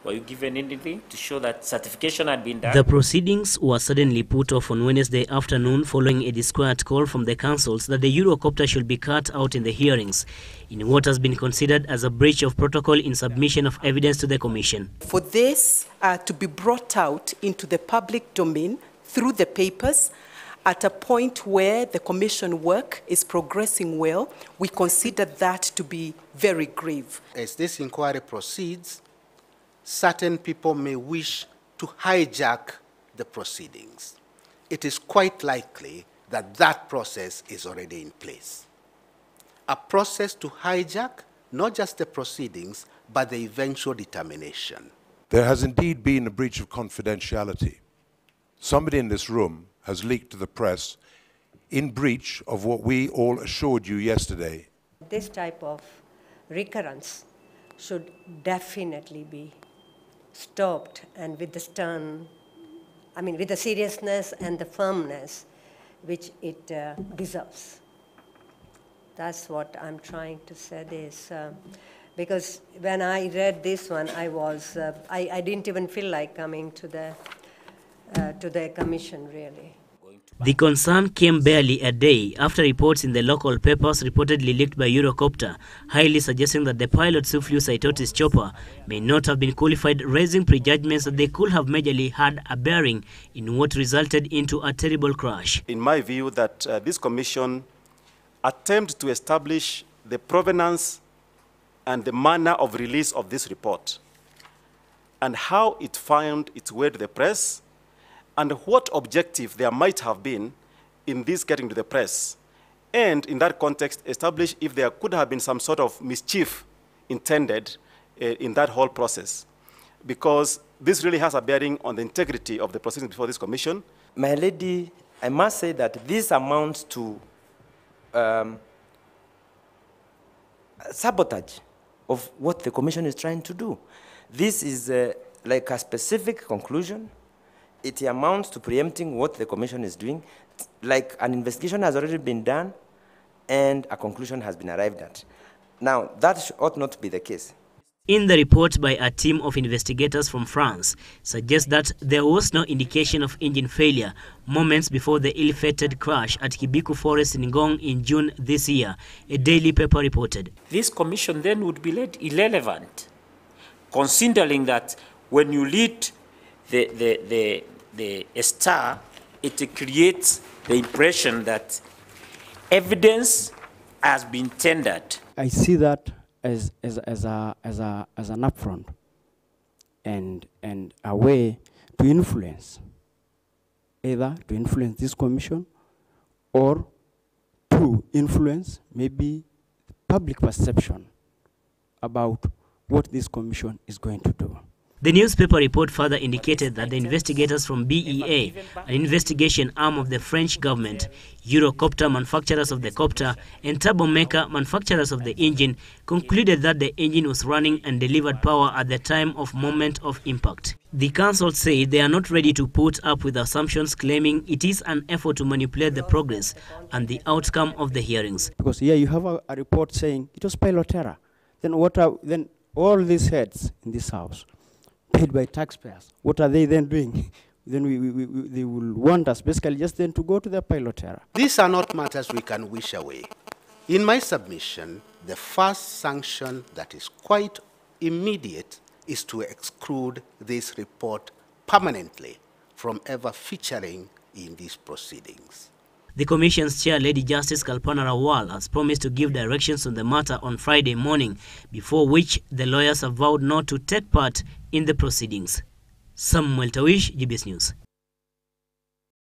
Were you given anything to show that certification had been done? The proceedings were suddenly put off on Wednesday afternoon following a disquiet call from the counsels that the Euro-Copter should be cut out in the hearings, in what has been considered as a breach of protocol in submission of evidence to the Commission. For this to be brought out into the public domain through the papers at a point where the Commission work is progressing well, we consider that to be very grave. As this inquiry proceeds, certain people may wish to hijack the proceedings. It is quite likely that that process is already in place. A process to hijack not just the proceedings, but the eventual determination. There has indeed been a breach of confidentiality. Somebody in this room has leaked to the press in breach of what we all assured you yesterday. This type of recurrence should definitely be stopped, and with the with the seriousness and the firmness which it deserves. That's what I'm trying to say this, because when I read this one, I didn't even feel like coming to the Commission, really. The concern came barely a day after reports in the local papers reportedly leaked by Euro-Copter, highly suggesting that the pilots who flew Saitoti's chopper may not have been qualified, raising prejudgments that they could have majorly had a bearing in what resulted into a terrible crash. In my view, that this Commission attempt to establish the provenance and the manner of release of this report, and how it found its way to the press, and what objective there might have been in this getting to the press, and in that context establish if there could have been some sort of mischief intended in that whole process, because this really has a bearing on the integrity of the proceedings before this Commission. My lady, I must say that this amounts to sabotage of what the Commission is trying to do. This is like a specific conclusion. It amounts to preempting what the Commission is doing, like an investigation has already been done and a conclusion has been arrived at. Now, that ought not to be the case. In the report by a team of investigators from France, suggests that there was no indication of engine failure moments before the ill-fated crash at Kibiku Forest in Ngong in June this year, a daily paper reported. This Commission then would be led irrelevant, considering that when you lead the star, it creates the impression that evidence has been tendered. I see that as an upfront and a way to influence, either to influence this Commission or to influence maybe public perception about what this Commission is going to do. The newspaper report further indicated that the investigators from BEA, an investigation arm of the French government, Euro-Copter manufacturers of the copter, and turbomaker manufacturers of the engine, concluded that the engine was running and delivered power at the time of moment of impact. The counsel said they are not ready to put up with assumptions, claiming it is an effort to manipulate the progress and the outcome of the hearings. Because here you have a report saying it was pilot error. Then all these heads in this house, paid by taxpayers, what are they then doing? Then they will want us basically just then to go to the pilot error. These are not matters we can wish away. In my submission, the first sanction that is quite immediate is to exclude this report permanently from ever featuring in these proceedings. The Commission's chair, Lady Justice Kalpana Rawal, has promised to give directions on the matter on Friday morning, before which the lawyers have vowed not to take part in the proceedings. Samuel Tawish, GBS News.